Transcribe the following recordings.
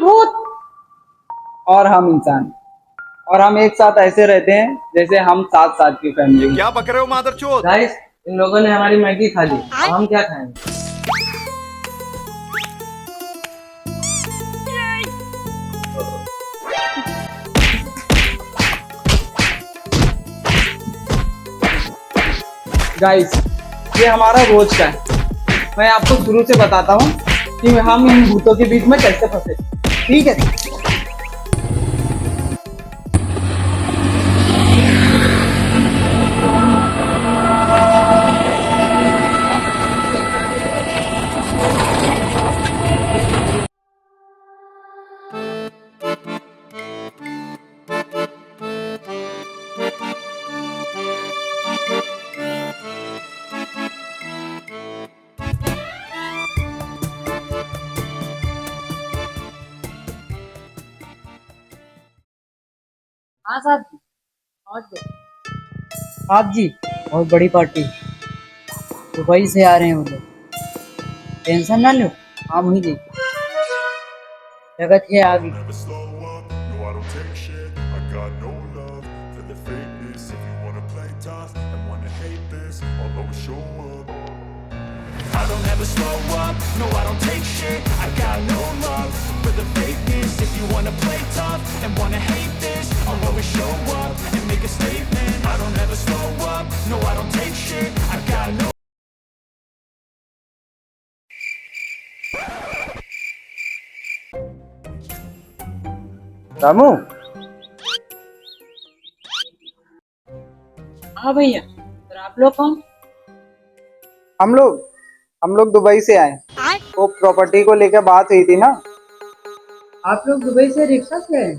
भूत और हम इंसान, और हम एक साथ ऐसे रहते हैं जैसे हम सात सात की फैमिली। क्या बक रहे हो मादरचोद? गाइस, इन लोगों ने हमारी मैगी खा ली, अब हम क्या खाएंगे? गाइस, ये हमारा रोज का है। मैं आपको शुरू से बताता हूँ कि हम इन भूतों के बीच में कैसे फंसे। ठीक है? हाँ साहब जी, पहुँच गए। साहब जी, बहुत बड़ी पार्टी, दुबई से आ रहे हैं वो लोग। टेंशन ना लो, आप वहीं देखिए, जगत है आगे। Never slow up, no I don't take shit. I got no love for the fakeness. If you wanna play tough and wanna hate this, I'll always show up. I don't ever slow up, no I don't take shit. I got no love for the fakeness. If you wanna play tough and wanna hate this, I'll always show up and make a statement. I don't ever slow up, no I don't take shit. I got no Ramu, हाँ भैया, पर आप लोग कौन? हम लोग Dubai से आए। वो प्रॉपर्टी को लेकर बात हुई थी ना। आप लोग दुबई से रिक्शा से आए?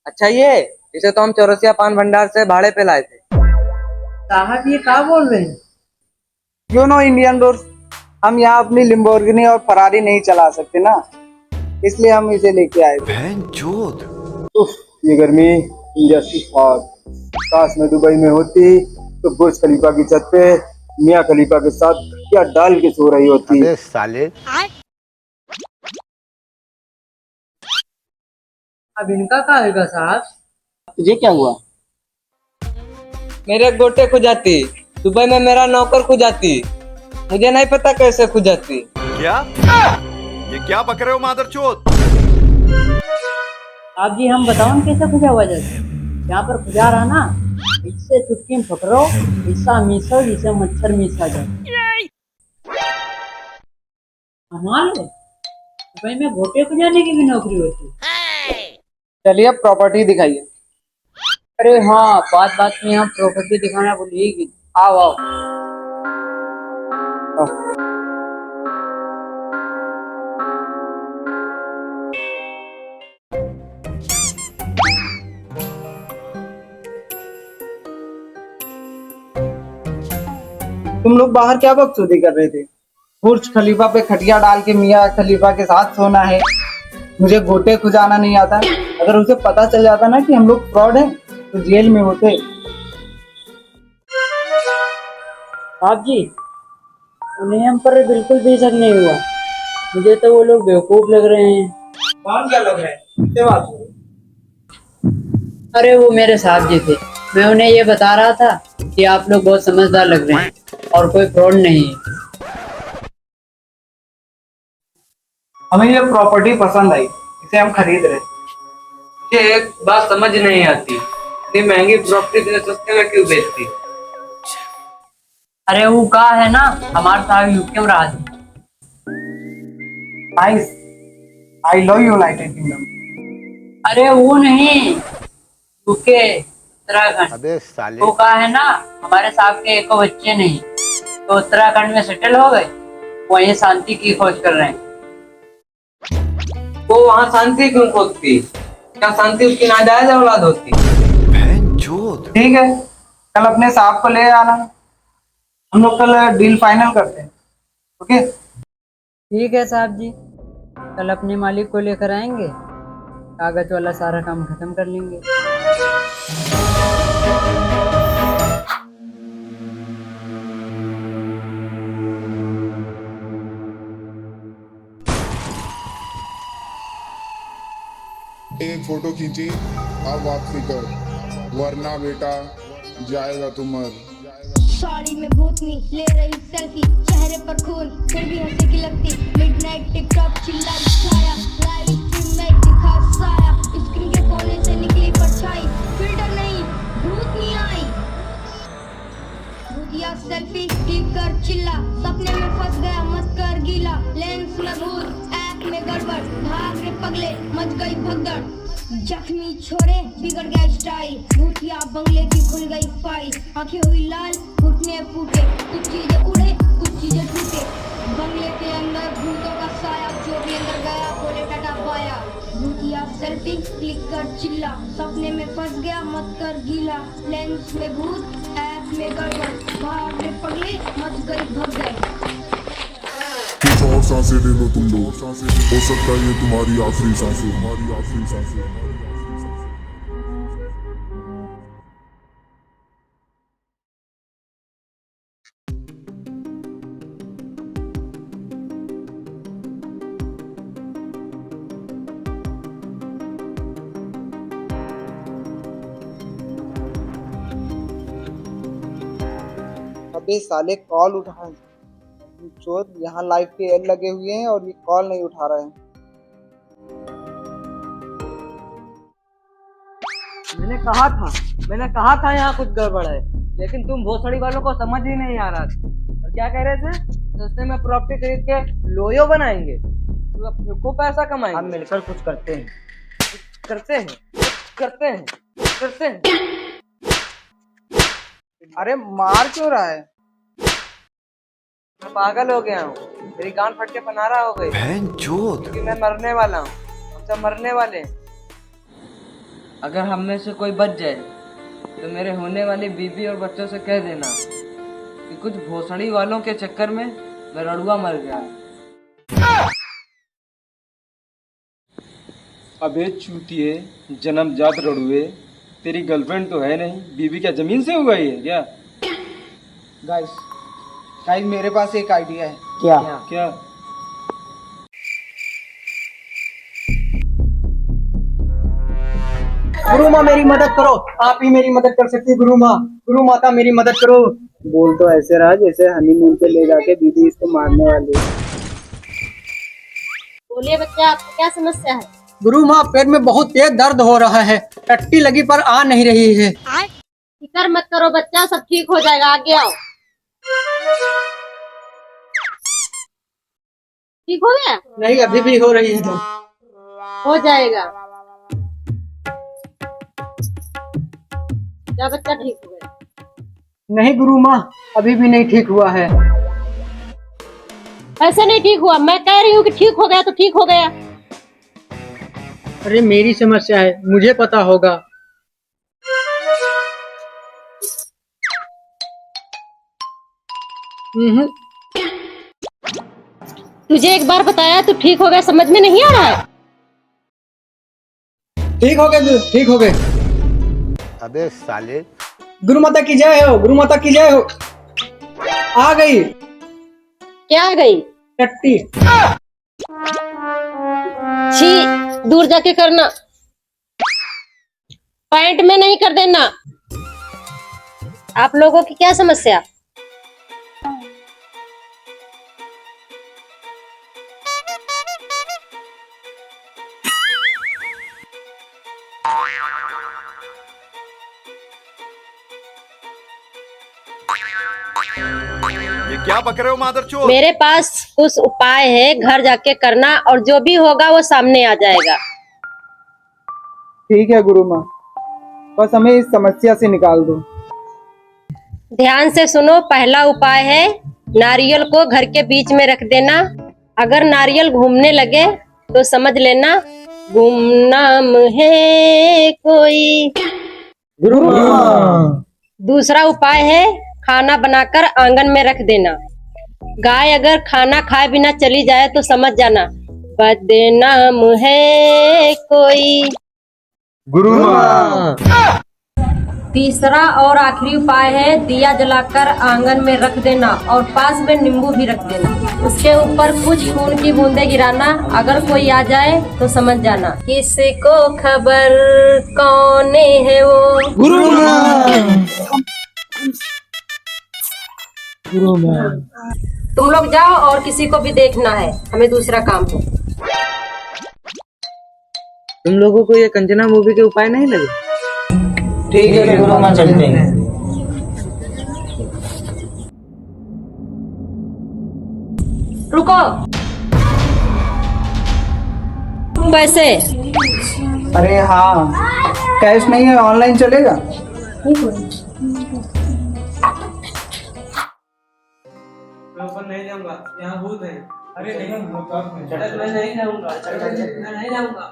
अच्छा, ये इसे तो हम चौरसिया पान भंडार से भाड़े पे लाए थे। साहब ये क्या बोल रहे हैं? क्यों नो इंडियन रूल्स, हम यहाँ अपनी लिम्बोर्गिनी और फरारी नहीं चला सकते ना, इसलिए हम इसे लेके आए थे। बहनचोद। उफ, ये गर्मी इंडस्ट्री हॉट। काश मैं दुबई में होती तो बुर्ज खलीफा की छत पे मियाँ खलीफा के साथ क्या डाल के सो रही होती। अबे साले। अब इनका क्या होगा साहब? तुझे क्या हुआ? मेरे गोटे खो जाती, दुबई में मेरा नौकर खो जाती, मुझे नहीं पता कैसे खो जाती। क्या? ये क्या बक रहे हो मादरचोद? आप जी हम बताओ कैसे खुजा हुआ जाता? यहाँ पर खुजा रहा ना, इससे चुटकी में पकड़ो, ऐसा मीसो जिसे मच्छर मीसा जाए। मान लो, दुबई में घोटे खुजाने की भी नौकरी होती है। चलिए, अब प्रॉपर्टी दिखाइए। अरे हाँ, बात बात में यहाँ प्रॉपर्टी दिखाना भूलिएगी। आओ आओ। तुम लोग बाहर क्या बकचोदी कर रहे थे? बुर्ज खलीफा पे खटिया डाल के मियाँ खलीफा के साथ सोना है। मुझे गोटे खुजाना नहीं आता। अगर उसे पता चल जाता ना कि हम लोग फ्रॉड हैं तो जेल में होते। साहब जी, उन्हें हम पर बिल्कुल भी शक नहीं हुआ। मुझे तो वो लोग बेवकूफ लग रहे हैं। कौन क्या लग रहा है? किससे बात हो रही? अरे वो मेरे साहब जी थे। मैं उन्हें ये बता रहा था कि आप लोग बहुत समझदार लग रहे हैं और कोई फ्रॉड नहीं है। हमें ये प्रॉपर्टी पसंद आई, इसे हम खरीद रहे हैं। मुझे एक बात समझ नहीं आती, इतनी महंगी प्रॉपर्टी इतने सस्ते में क्यों बेचती? अरे वो कहा है ना, हमारे साहब यूके में रहा थे। Nice, I love United kingdom. अरे वो नहीं, यूके उत्तराखंड। अबे साले। वो कहा है ना, हमारे साहब के एको बच्चे नहीं, तो उत्तराखंड में सेटल हो गए, वहीं शांति की खोज कर रहे हैं। वो वहाँ शांति क्यों खोजती? क्या शांति उसकी नाजायज औलाद होती? बहनचोद। ठीक है, कल अपने साहब को ले आना, हम लोग कल डील फाइनल करते हैं। ओके? ठीक है साहब जी, कल अपने मालिक को लेकर आएंगे, कागज वाला सारा काम खत्म कर लेंगे। एक फोटो खींची, अब वापसी कर, वरना बेटा जाएगा तू मर। साड़ी में भूतनी ले रही सेल्फी, चेहरे पर खून फिर भी हंसी की लगती। मिडनाइट टिकटॉक चिल्ला छाया, लाइव स्ट्रीम में दिखा साया, स्क्रीन के कोने से निकली परछाई, फिल्टर नहीं भूतनी आई। भूतिया सेल्फी क्लिक कर चिल्ला, सपने में फंस गया मत कर गीला। लेंस में भूत ऐप में गड़बड़, भाग रे पगले मच गई भगदड़। जख्मी छोरे बिगड़ गया स्टाइल, भूतिया बंगले की खुल गई फाइल। आंखें हुई लाल घुटने फूटे, कुछ चीजें उड़े कुछ चीजें टूटे। बंगले के अंदर भूतों का साया, जो भी अंदर गया बोले टाटा बाया। भूतिया सेल्फी क्लिक कर चिल्ला, सपने में फंस गया मत कर गीला। लेंस में भूत ऐप में गड़बड़, भाग रे पगले मच गई भगदड़। कुछ और सांसें ले लो तुम लोग, हो सकता है ये तुम्हारी आखिरी सांसें, हमारी आखिरी सांसें। अबे साले कॉल उठा, चोर यहाँ लाइव के एड लगे हुए हैं और ये कॉल नहीं उठा रहे हैं। मैंने कहा था यहाँ कुछ गड़बड़ है, लेकिन तुम भोसड़ी वालों को समझ ही नहीं आ रहा था। और क्या कह रहे थे, सस्ते में प्रॉपर्टी खरीद के लोयो बनाएंगे, खूब पैसा कमाएंगे। हम मिलकर कुछ करते हैं। करते हैं। अरे मार क्यों रहा है? मैं पागल हो गया हूँ, मेरी गांड फट के पनारा हो गई, क्योंकि मैं मरने वाला हूँ, हम सब मरने वाले हैं। अगर हम में से कोई बच जाए तो मेरे होने वाली बीबी और बच्चों से कह देना कि कुछ भोसड़ी वालों के चक्कर में मैं रड़ुआ मर गया। अबे चूतिए, जन्मजात रड़ुए, तेरी गर्लफ्रेंड तो है नहीं, बीबी क्या जमीन से उगाई है क्या? गाइस मेरे पास एक आइडिया है। क्या? गुरु माँ मेरी मदद करो, आप ही मेरी मदद कर सकती है। गुरु माता मेरी मदद करो। बोल तो ऐसे रहा जैसे हनीमून पे ले जाके दीदी इसको मारने वाली। बोलिए बच्चा, आपको क्या समस्या है? गुरु माँ पेट में बहुत तेज दर्द हो रहा है, टट्टी लगी पर आ नहीं रही है। फिक्र मत करो बच्चा, सब ठीक हो जाएगा, आगे आओ। ठीक हो गया? नहीं अभी भी हो रही है। हो जाएगा। क्या बच्चा ठीक हो गया? नहीं गुरु माँ अभी भी नहीं ठीक हुआ है। ऐसे नहीं ठीक हुआ, मैं कह रही हूँ कि ठीक हो गया तो ठीक हो गया। अरे मेरी समस्या है, मुझे पता होगा। तुझे एक बार बताया तो ठीक हो गया, समझ में नहीं आ रहा है? ठीक हो गए। अबे साले, गुरु माता की जय हो, गुरु माता की जय हो। आ गई क्या आ गई? टट्टी। छी, दूर जाके करना, पैंट में नहीं कर देना। आप लोगों की क्या समस्या? ये क्या बक रहे हो मादरचोद? मेरे पास कुछ उपाय है, घर जाके करना और जो भी होगा वो सामने आ जाएगा। ठीक है गुरु माँ, बस हमें इस समस्या से निकाल दो। ध्यान से सुनो, पहला उपाय है नारियल को घर के बीच में रख देना। अगर नारियल घूमने लगे तो समझ लेना गुमनाम है कोई। गुरु माँ। दूसरा उपाय है खाना बनाकर आंगन में रख देना। गाय अगर खाना खाए बिना चली जाए तो समझ जाना बदनाम है कोई। गुरु माँ। तीसरा और आखिरी उपाय है दिया जलाकर आंगन में रख देना और पास में नींबू भी रख देना। उसके ऊपर कुछ खून की बूंदें गिराना। अगर कोई आ जाए तो समझ जाना किसको खबर कौन है वो। गुरु माँ तुम लोग जाओ और किसी को भी देखना है, हमें दूसरा काम है। तुम लोगों को ये कंचना मूवी के उपाय नहीं लगे? ठीक है गुरु माँ, चलते हैं। रुको, पैसे। अरे हाँ, कैश नहीं है, ऑनलाइन चलेगा? नहीं जाऊंगा, यहाँ भूत है। अरे नहीं, मैं नहीं जाऊंगा। मैं नहीं जाऊंगा।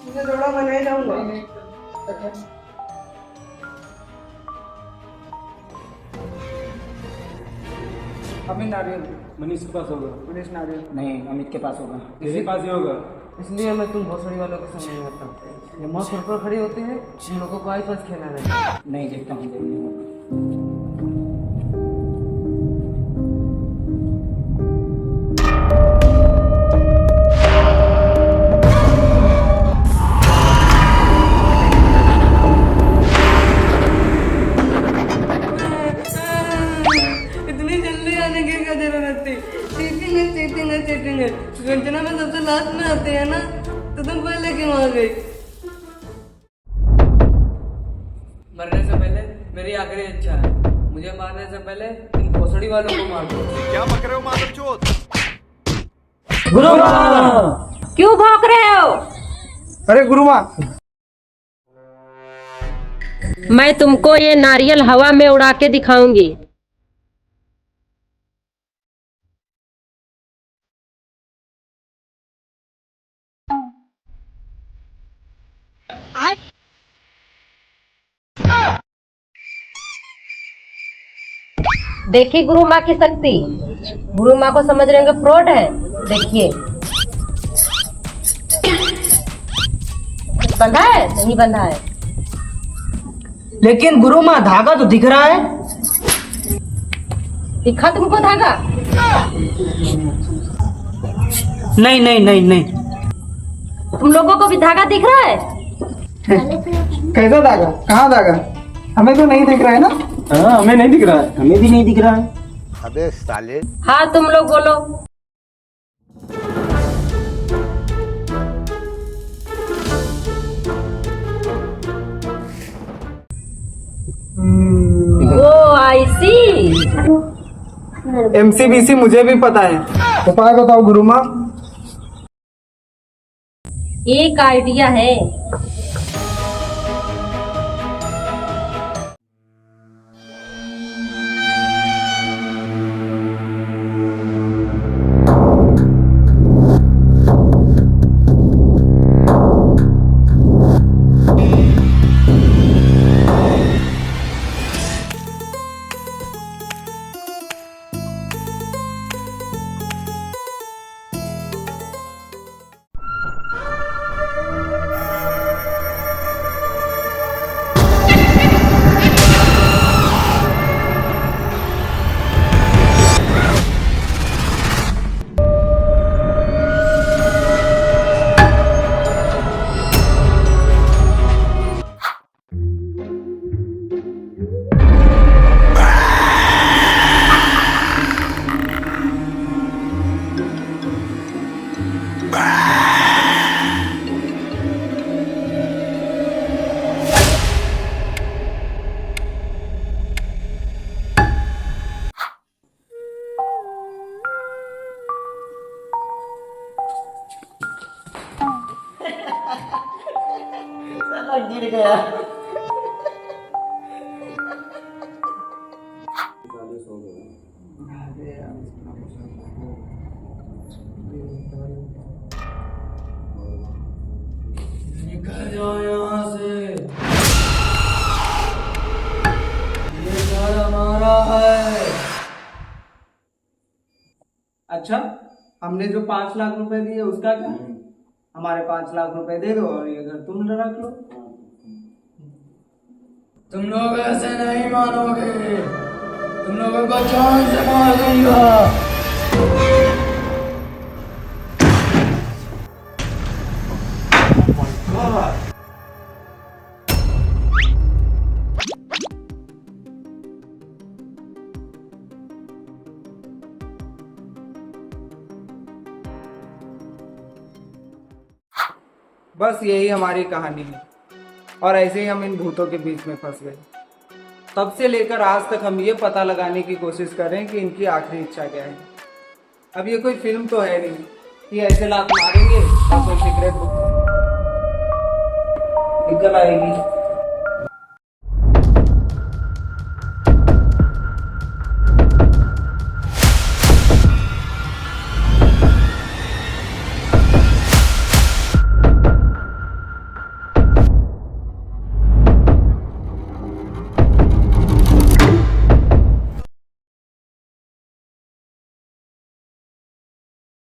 मुझे छोड़ो, मैं नहीं जाऊंगा। अमित नारियल। मनीष के पास होगा। मनीष नारियल नहीं, अमित के पास होगा। किसी पास ही होगा। इसलिए मैं तुम भोसड़ी वालों के संग नहीं होता। ये मौत सर पर खड़ी होती है, इन लोगों को आई पास खेलना रहता। नहीं देखता हूँ। इतनी जल्दी आने की क्या जरूरत थी? चीटिंग है, चीटिंग है, चीटिंग है। कंचना में सबसे लास्ट में आते हैं ना, तो तुम पहले क्यों आ गई? मरने से पहले मेरी आखिरी इच्छा है, मुझे मारने से पहले इन भोसड़ी वालों को मार दो। ये क्या बक रहे हो मादरचोद? गुरु माँ, क्यों भौंक रहे हो? अरे गुरु माँ, मैं तुमको ये नारियल हवा में उड़ा के दिखाऊंगी। देखिए गुरु माँ की शक्ति। गुरु माँ को समझ रहे होंगे फ्रॉड है। देखिए, बंधा है? नहीं बंधा है। लेकिन गुरु माँ धागा तो दिख रहा है। दिखा तुमको धागा? नहीं नहीं नहीं नहीं। तुम लोगों को भी धागा दिख रहा है? कैसा धागा? कहाँ धागा? हमें तो नहीं दिख रहा है ना। हाँ, हमें नहीं दिख रहा है। हमें भी नहीं दिख रहा है। अबे साले। हाँ, तुम लोग बोलो। ओ आई सी। MCBC मुझे भी पता है। उपाय बताओ गुरु माँ। एक आइडिया है। गिर गया। निकल जाओ यहाँ से, ये घर हमारा है। अच्छा, हमने जो 5 लाख रुपए दिए उसका क्या? हमारे 5 लाख रुपए दे दो और ये घर तुम रख लो। तुम लोग ऐसे नहीं मानोगे, तुम लोगों को जान से मार दूंगा। बस यही हमारी कहानी है और ऐसे ही हम इन भूतों के बीच में फंस गए। तब से लेकर आज तक हम ये पता लगाने की कोशिश कर रहे हैं कि इनकी आखिरी इच्छा क्या है। अब ये कोई फिल्म तो है नहीं कि ऐसे लात मारेंगे और कोई सिगरेट निकल आएगी।